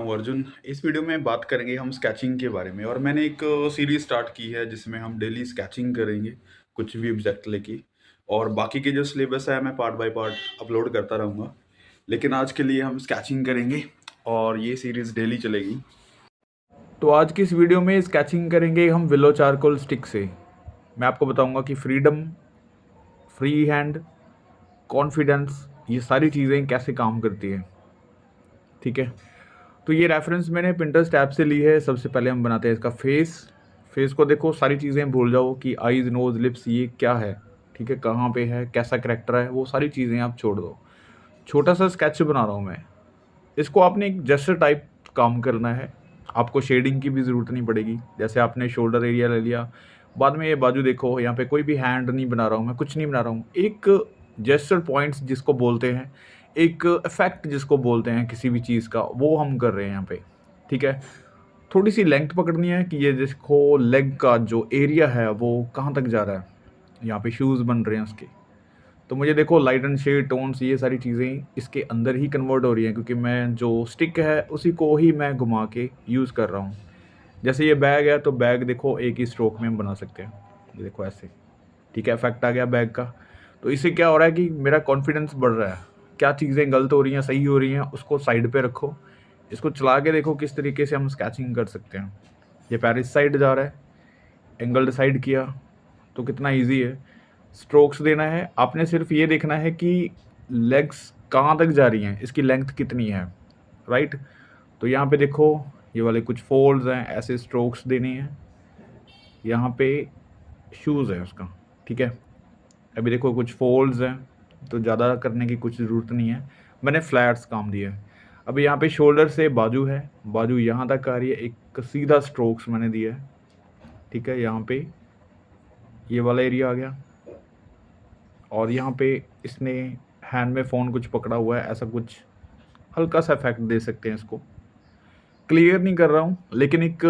हूँ अर्जुन। इस वीडियो में बात करेंगे हम स्केचिंग के बारे में और मैंने एक सीरीज स्टार्ट की है जिसमें हम डेली स्केचिंग करेंगे कुछ भी ऑब्जेक्ट लेके। और बाकी के जो सिलेबस है मैं पार्ट बाय पार्ट अपलोड करता रहूँगा, लेकिन आज के लिए हम स्केचिंग करेंगे और ये सीरीज डेली चलेगी। तो आज की इस वीडियो में स्केचिंग करेंगे हम विलो चारकोल स्टिक से। मैं आपको बताऊंगा कि फ्रीडम, फ्री हैंड, कॉन्फिडेंस, ये सारी चीज़ें कैसे काम करती है। ठीक है, तो ये रेफरेंस मैंने पिंटरेस्ट ऐप से ली है। सबसे पहले हम बनाते हैं इसका फेस। फेस को देखो, सारी चीज़ें भूल जाओ कि आईज, नोज, लिप्स ये क्या है, ठीक है, कहाँ पे है, कैसा करेक्टर है, वो सारी चीज़ें आप छोड़ दो। छोटा सा स्केच बना रहा हूँ मैं। इसको आपने एक जेस्चर टाइप काम करना है। आपको शेडिंग की भी ज़रूरत नहीं पड़ेगी। जैसे आपने शोल्डर एरिया ले लिया, बाद में ये बाजू देखो, यहाँ पे कोई भी हैंड नहीं बना रहा हूँ मैं, कुछ नहीं बना रहा हूँ। एक जेस्चर पॉइंट्स जिसको बोलते हैं, एक इफेक्ट जिसको बोलते हैं किसी भी चीज़ का, वो हम कर रहे हैं यहाँ पे। ठीक है, थोड़ी सी लेंथ पकड़नी है कि ये जिसको लेग का जो एरिया है वो कहाँ तक जा रहा है। यहाँ पे शूज़ बन रहे हैं उसके, तो मुझे देखो लाइट एंड शेड, टोन्स, ये सारी चीज़ें इसके अंदर ही कन्वर्ट हो रही हैं, क्योंकि मैं जो स्टिक है उसी को ही मैं घुमा के यूज़ कर रहा हूँ। जैसे ये बैग है, तो बैग देखो एक ही स्ट्रोक में हम बना सकते हैं। ये देखो ऐसे, ठीक है, इफेक्ट आ गया बैग का। तो इससे क्या हो रहा है कि मेरा कॉन्फिडेंस बढ़ रहा है। क्या चीज़ें गलत हो रही हैं, सही हो रही हैं, उसको साइड पे रखो। इसको चला के देखो किस तरीके से हम स्केचिंग कर सकते हैं। ये पैर इस साइड जा रहा है, एंगल डिसाइड किया तो कितना ईजी है। स्ट्रोक्स देना है, आपने सिर्फ ये देखना है कि लेग्स कहाँ तक जा रही हैं, इसकी लेंथ कितनी है, राइट। तो यहाँ पे देखो ये वाले कुछ फोल्ड्स हैं, ऐसे स्ट्रोक्स देने हैं। यहाँ पे शूज़ है उसका, ठीक है। अभी देखो कुछ फोल्ड्स हैं, तो ज़्यादा करने की कुछ ज़रूरत नहीं है, मैंने फ्लैट्स काम दिया है। अभी यहाँ पे शोल्डर से बाजू है, बाजू यहाँ तक आ रही है, एक सीधा स्ट्रोक्स मैंने दिया है। ठीक है, यहाँ पे ये वाला एरिया आ गया, और यहाँ पे इसने हैंड में फ़ोन कुछ पकड़ा हुआ है, ऐसा कुछ हल्का सा इफेक्ट दे सकते हैं। इसको क्लियर नहीं कर रहा हूँ, लेकिन एक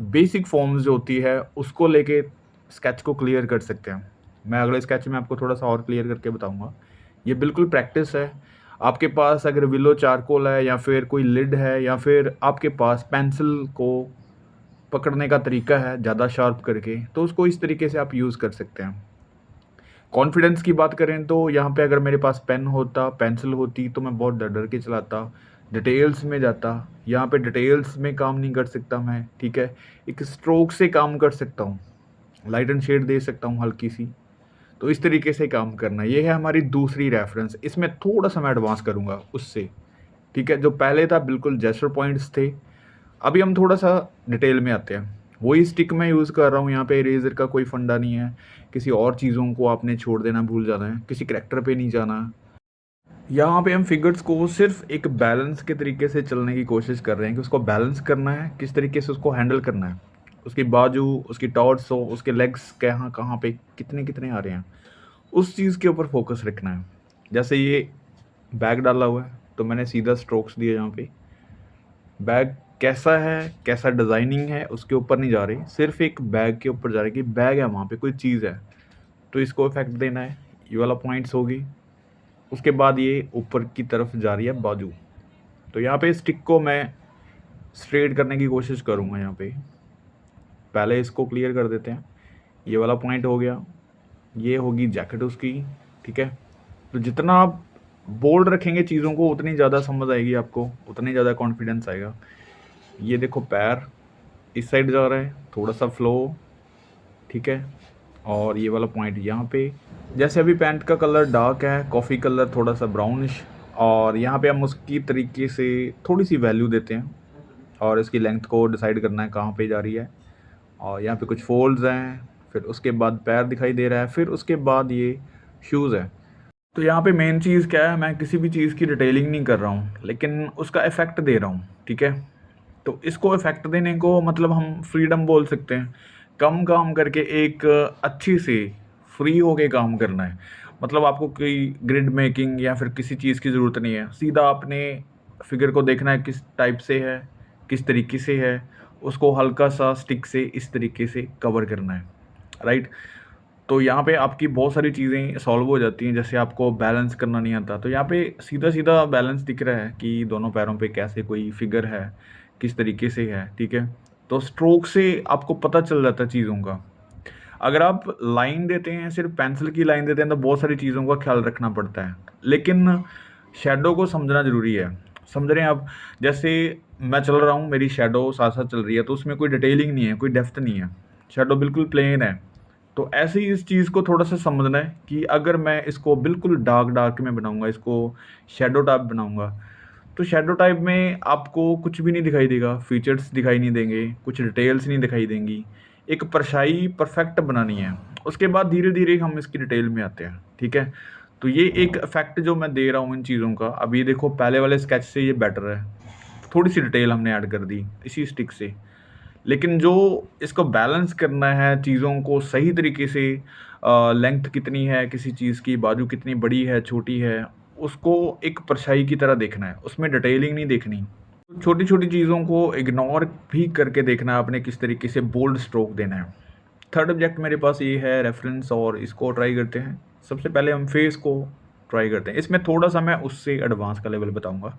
बेसिक फॉर्म्स जो होती है उसको लेके स्केच को क्लियर कर सकते हैं। मैं अगले स्केच में आपको थोड़ा सा और क्लियर करके बताऊँगा। ये बिल्कुल प्रैक्टिस है। आपके पास अगर विलो चारकोल है, या फिर कोई लिड है, या फिर आपके पास पेंसिल को पकड़ने का तरीका है ज़्यादा शार्प करके, तो उसको इस तरीके से आप यूज़ कर सकते हैं। कॉन्फिडेंस की बात करें तो यहाँ पे अगर मेरे पास पेन होता, पेंसिल होती, तो मैं बहुत डर डर के चलाता, डिटेल्स में जाता। यहाँ पे डिटेल्स में काम नहीं कर सकता मैं, ठीक है। एक स्ट्रोक से काम कर सकता हूँ, लाइट एंड शेड दे सकता हूँ हल्की सी। तो इस तरीके से काम करना, ये है हमारी दूसरी रेफरेंस। इसमें थोड़ा सा मैं एडवांस करूँगा उससे, ठीक है। जो पहले था बिल्कुल जेस्चर पॉइंट्स थे, अभी हम थोड़ा सा डिटेल में आते हैं। वही स्टिक मैं यूज़ कर रहा हूँ, यहाँ पे इरेजर का कोई फंडा नहीं है। किसी और चीज़ों को आपने छोड़ देना, भूल जाना है, किसी करैक्टर पे नहीं जाना। यहाँ पे हम फिगर्स को सिर्फ एक बैलेंस के तरीके से चलने की कोशिश कर रहे हैं कि उसको बैलेंस करना है, किस तरीके से उसको हैंडल करना है। उसकी बाजू, उसकी टॉर्सो, उसके लेग्स कहाँ कहाँ पे कितने कितने आ रहे हैं, उस चीज़ के ऊपर फोकस रखना है। जैसे ये बैग डाला हुआ है, तो मैंने सीधा स्ट्रोक्स दिए। यहाँ पे बैग कैसा है, कैसा डिज़ाइनिंग है, उसके ऊपर नहीं जा रही, सिर्फ एक बैग के ऊपर जा रही कि बैग है, वहाँ पे कोई चीज़ है, तो इसको इफेक्ट देना है। ये वाला पॉइंट्स होगी। उसके बाद ये ऊपर की तरफ जा रही है बाजू, तो यहाँ पे स्टिक को मैं स्ट्रेट करने की कोशिश करूँगा। यहाँ पे पहले इसको क्लियर कर देते हैं। ये वाला पॉइंट हो गया, ये होगी जैकेट उसकी, ठीक है। तो जितना आप बोल्ड रखेंगे चीज़ों को, उतनी ज़्यादा समझ आएगी आपको, उतनी ज़्यादा कॉन्फिडेंस आएगा। ये देखो पैर इस साइड जा रहा है, थोड़ा सा फ्लो, ठीक है। और ये वाला पॉइंट यहाँ पे, जैसे अभी पैंट का कलर डार्क है, कॉफ़ी कलर थोड़ा सा ब्राउनिश, और यहाँ पे हम उसकी तरीके से थोड़ी सी वैल्यू देते हैं, और इसकी लेंथ को डिसाइड करना है कहाँ पे जा रही है। और यहाँ पे कुछ फोल्ड्स हैं, फिर उसके बाद पैर दिखाई दे रहा है, फिर उसके बाद ये शूज़ है। तो यहाँ पे मेन चीज़ क्या है, मैं किसी भी चीज़ की डिटेलिंग नहीं कर रहा हूँ, लेकिन उसका इफ़ेक्ट दे रहा हूँ, ठीक है। तो इसको इफ़ेक्ट देने को मतलब हम फ्रीडम बोल सकते हैं। कम काम करके एक अच्छी सी फ्री होके काम करना है। मतलब आपको कोई ग्रिड मेकिंग या फिर किसी चीज़ की ज़रूरत नहीं है, सीधा आपने फिगर को देखना है किस टाइप से है, किस तरीके से है, उसको हल्का सा स्टिक से इस तरीके से कवर करना है, राइट। तो यहाँ पे आपकी बहुत सारी चीज़ें सॉल्व हो जाती हैं। जैसे आपको बैलेंस करना नहीं आता, तो यहाँ पे सीधा-सीधा बैलेंस दिख रहा है कि दोनों पैरों पे कैसे कोई फ़िगर है, किस तरीके से है, ठीक है? तो स्ट्रोक से आपको पता चल जाता है चीज़ों का। अगर आप लाइन देते हैं, सिर्फ़ पेंसिल की लाइन देते हैं, तो बहुत सारी चीज़ों का ख़्याल रखना पड़ता है। लेकिन शैडो को समझना ज़रूरी है। समझ रहे हैं आप? जैसे मैं चल रहा हूँ, मेरी शैडो साथ-साथ चल रही है, तो उसमें कोई डिटेलिंग नहीं है, कोई डेप्थ नहीं है। शैडो बिल्कुल प्लेन है। तो ऐसे ही इस चीज़ को थोड़ा-सा समझना है कि अगर मैं इसको बिल्कुल डार्क में बनाऊँगा, इसको शैडो टाइप बनाऊँगा, तो शैडो टाइप में आपको कुछ भी नहीं दिखाई देगा, फीचर्स दिखाई नहीं देंगे, कुछ डिटेल्स नहीं दिखाई देंगी। एक परछाई परफेक्ट बनानी है, उसके बाद धीरे-धीरे हम इसकी डिटेल में आते हैं, ठीक है? तो ये एक इफ़ेक्ट जो मैं दे रहा हूँ इन चीज़ों का, अब ये देखो पहले वाले स्केच से ये बेटर है। थोड़ी-सी डिटेल हमने ऐड कर दी इसी स्टिक से। लेकिन जो इसको बैलेंस करना है, चीज़ों को सही तरीके से लेंथ कितनी है किसी चीज़ की, बाजू कितनी बड़ी है, छोटी है, उसको एक परछाई की तरह देखना है, उसमें डिटेलिंग नहीं देखनी। छोटी-छोटी चीज़ों को इग्नोर भी करके देखना है आपने किस तरीके से बोल्ड स्ट्रोक देना है। थर्ड ऑब्जेक्ट मेरे पास ये है रेफ़रेंस और इसको ट्राई करते हैं। सबसे पहले हम फेस को ट्राई करते हैं। इसमें थोड़ा-सा मैं उससे एडवांस का लेवल बताऊँगा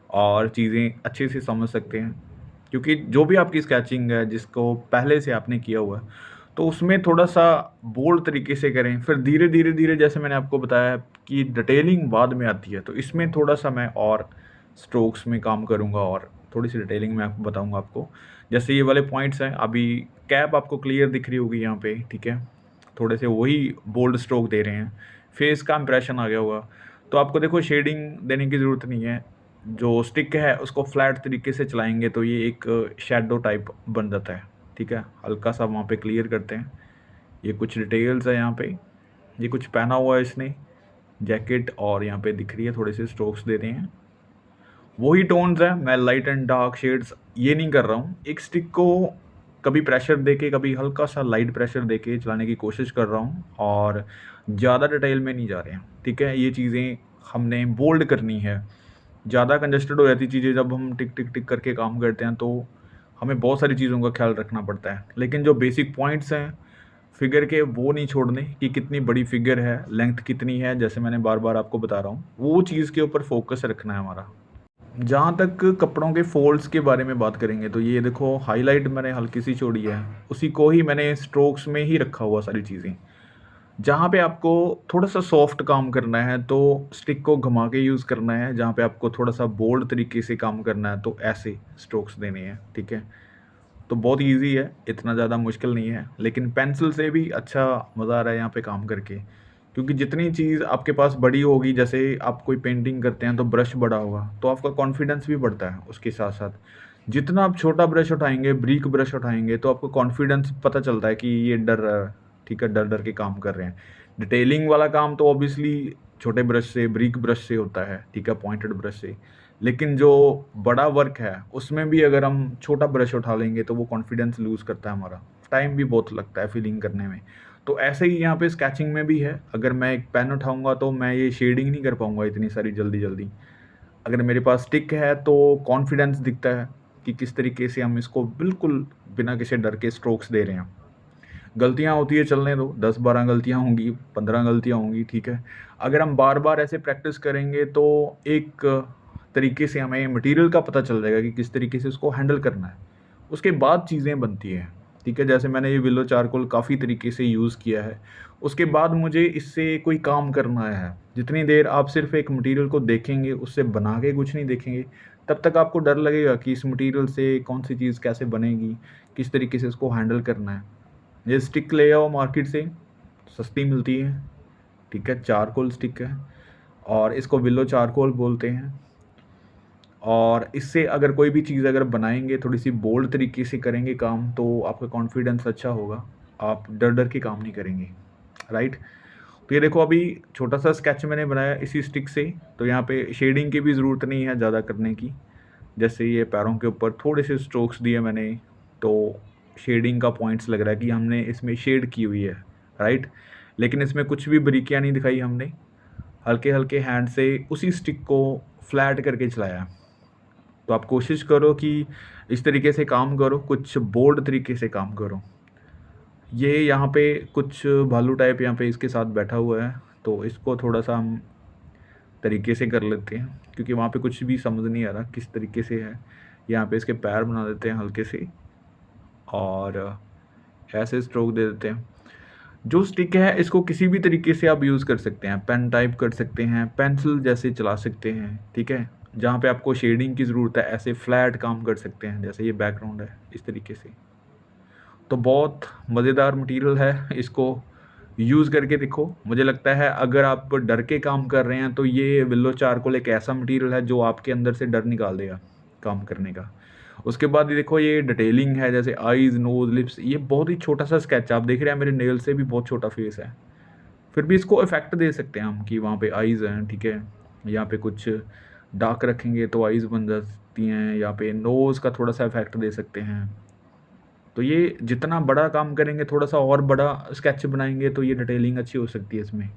और चीज़ें अच्छे से समझ सकते हैं। क्योंकि जो भी आपकी स्केचिंग है जिसको पहले से आपने किया हुआ है, तो उसमें थोड़ा-सा बोल्ड तरीके से करें। फिर धीरे-धीरे जैसे मैंने आपको बताया कि डिटेलिंग बाद में आती है, तो इसमें थोड़ा-सा मैं और स्ट्रोक्स में काम करूँगा और थोड़ी-सी डिटेलिंग मैं आपको बताऊँगा आपको। जैसे ये वाले पॉइंट्स हैं, अभी कैप आपको क्लियर दिख रही होगी यहाँ पे, ठीक है? थोड़े से वही बोल्ड स्ट्रोक दे रहे हैं। फेस का इंप्रेशन आ गया होगा। तो आपको देखो शेडिंग देने की ज़रूरत नहीं है। जो स्टिक है उसको फ्लैट तरीके से चलाएँगे तो ये एक शैडो टाइप बन जाता है, ठीक है? हल्का-सा वहाँ पे क्लियर करते हैं। ये कुछ डिटेल्स है यहाँ पे, ये कुछ पहना हुआ है इसने, जैकेट और यहाँ पे दिख रही है, थोड़े से स्ट्रोक्स दे रहे हैं। वही टोन्स हैं, मैं लाइट एंड डार्क शेड्स ये नहीं कर रहा हूँ। एक स्टिक को कभी प्रेशर देके, कभी हल्का-सा लाइट प्रेशर देके चलाने की कोशिश कर रहा हूँ और ज़्यादा डिटेल में नहीं जा रहे हैं, ठीक है? ये चीज़ें हमने बोल्ड करनी है। ज़्यादा कंजस्टेड हो जाती चीज़ें जब हम टिक, टिक, टिक करके काम करते हैं, तो हमें बहुत सारी चीज़ों का ख़्याल रखना पड़ता है। लेकिन जो बेसिक पॉइंट्स हैं फ़िगर के, वो नहीं छोड़ने कि कितनी बड़ी फ़िगर है, लेंथ कितनी है, जैसे मैंने बार-बार आपको बता रहा हूँ, वो चीज़ के ऊपर फ़ोकस रखना है हमारा। जहाँ तक कपड़ों के फ़ोल्ड्स के बारे में बात करेंगे, तो ये देखो हाइलाइट मैंने हल्की-सी छोड़ी है, उसी को ही मैंने स्ट्रोक्स में ही रखा हुआ सारी चीज़ें। जहाँ पे आपको थोड़ा-सा सॉफ्ट काम करना है, तो स्टिक को घुमा के यूज़ करना है, जहाँ पे आपको थोड़ा-सा बोल्ड तरीके से काम करना है, तो ऐसे स्ट्रोक्स देने हैं, ठीक है? तो बहुत ईज़ी है, इतना ज़्यादा मुश्किल नहीं है, लेकिन पेंसिल से भी अच्छा मज़ा आ रहा है यहाँ पे काम करके। क्योंकि जितनी चीज़ आपके पास बड़ी होगी, जैसे आप कोई पेंटिंग करते हैं तो ब्रश बड़ा होगा, तो आपका कॉन्फिडेंस भी बढ़ता है उसके साथ-साथ। जितना आप छोटा ब्रश उठाएँगे, ब्रीक ब्रश उठाएँगे, तो आपको कॉन्फिडेंस पता चलता है कि ये डर रहा है, ठीक है, डर-डर के काम कर रहे हैं। डिटेलिंग वाला काम तो ऑब्वियसली छोटे ब्रश से, ब्रीक ब्रश से होता है, ठीक है, पॉइंटेड ब्रश से। लेकिन जो बड़ा वर्क है, उसमें भी अगर हम छोटा ब्रश उठा लेंगे, तो वो कॉन्फिडेंस लूज़ करता है हमारा। टाइम भी बहुत लगता है फिलिंग करने में। तो ऐसे ही यहाँ पे स्केचिंग में भी है, अगर मैं एक पेन उठाऊँगा, तो मैं ये शेडिंग नहीं कर पाऊँगा इतनी सारी जल्दी-जल्दी। अगर मेरे पास स्टिक है, तो कॉन्फिडेंस दिखता है कि किस तरीके से हम इसको बिल्कुल बिना किसी डर के स्ट्रोक्स दे रहे हैं। गलतियाँ होती है, चलने दो, 10-12 गलतियाँ होंगी, 15 गलतियाँ होंगी, ठीक है। अगर हम बार-बार ऐसे प्रैक्टिस करेंगे, तो एक तरीके से हमें मटेरियल का पता चल जाएगा कि किस तरीके से उसको हैंडल करना है। उसके बाद चीज़ें बनती हैं, ठीक है। जैसे मैंने ये विलो चारकोल काफ़ी तरीके से यूज़ किया है, उसके बाद मुझे इससे कोई काम करना है। जितनी देर आप सिर्फ़ एक मटेरियल को देखेंगे, उससे बना के कुछ नहीं देखेंगे, तब तक आपको डर लगेगा कि इस मटेरियल से कौन-सी चीज़ कैसे बनेगी, किस तरीके से इसको हैंडल करना है। ये स्टिक ले आओ मार्केट से, सस्ती मिलती है, ठीक है, चारकोल स्टिक है और इसको विलो चारकोल बोलते हैं। और इससे अगर कोई भी चीज़ अगर बनाएँगे, थोड़ी-सी बोल्ड तरीके से करेंगे काम, तो आपका कॉन्फिडेंस अच्छा होगा, आप डर-डर के काम नहीं करेंगे, राइट? तो ये देखो अभी छोटा-सा स्केच मैंने बनाया इसी स्टिक से, तो यहाँ पे शेडिंग की भी ज़रूरत नहीं है ज़्यादा करने की। जैसे ये पैरों के ऊपर थोड़े से स्ट्रोक्स दिए मैंने, तो शेडिंग का पॉइंट्स लग रहा है कि हमने इसमें शेड की हुई है, राइट? लेकिन इसमें कुछ भी बारीकियाँ नहीं दिखाई हमने, हल्के-हल्के हैंड से उसी स्टिक को फ्लैट करके चलाया। तो आप कोशिश करो कि इस तरीके से काम करो, कुछ बोल्ड तरीके से काम करो। ये यहाँ पे कुछ भालू टाइप यहाँ पे इसके साथ बैठा हुआ है, तो इसको थोड़ा-सा हम तरीके से कर लेते हैं, क्योंकि वहाँ पे कुछ भी समझ नहीं आ रहा किस तरीके से है। यहाँ पे इसके पैर बना देते हैं हल्के से और ऐसे स्ट्रोक दे देते हैं। जो स्टिक है इसको किसी भी तरीके से आप यूज़ कर सकते हैं, पेन टाइप कर सकते हैं, पेंसिल जैसे चला सकते हैं, ठीक है? जहाँ पे आपको शेडिंग की ज़रूरत है ऐसे फ्लैट काम कर सकते हैं, जैसे ये बैकग्राउंड है इस तरीके से। तो बहुत मज़ेदार मटेरियल है, इसको यूज़ करके देखो। मुझे लगता है अगर आप डर के काम कर रहे हैं तो ये विलो चारकोल एक ऐसा मटेरियल है जो आपके अंदर से डर निकाल देगा काम करने का। उसके बाद ये देखो ये डिटेलिंग है, जैसे आईज़, नोज़, लिप्स, ये बहुत ही छोटा-सा स्केच आप देख रहे हैं मेरे नेल से भी बहुत छोटा फेस है। फिर भी इसको इफ़ेक्ट दे सकते हैं हम कि वहाँ पे आईज़ हैं, ठीक है? यहाँ पे कुछ डार्क रखेंगे तो आईज़ बन जाती हैं, यहाँ पे नोज़ का थोड़ा-सा इफ़ेक्ट दे सकते हैं। तो ये जितना बड़ा काम करेंगे, थोड़ा-सा और बड़ा स्केच बनाएँगे तो ये डिटेलिंग अच्छी हो सकती है इसमें।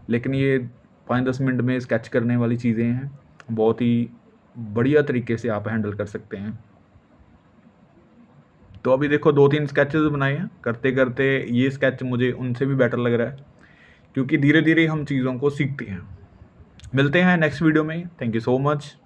लेकिन ये 5-10 मिनट में स्केच करने वाली चीज़ें हैं, बहुत ही बढ़िया तरीके से आप हैंडल कर सकते हैं। तो अभी देखो 2-3 स्केचेज़ बनाए हैं, करते-करते ये स्केच मुझे उनसे भी बेटर लग रहा है, क्योंकि धीरे-धीरे हम चीज़ों को सीखते हैं। मिलते हैं नेक्स्ट वीडियो में। Thank you so much.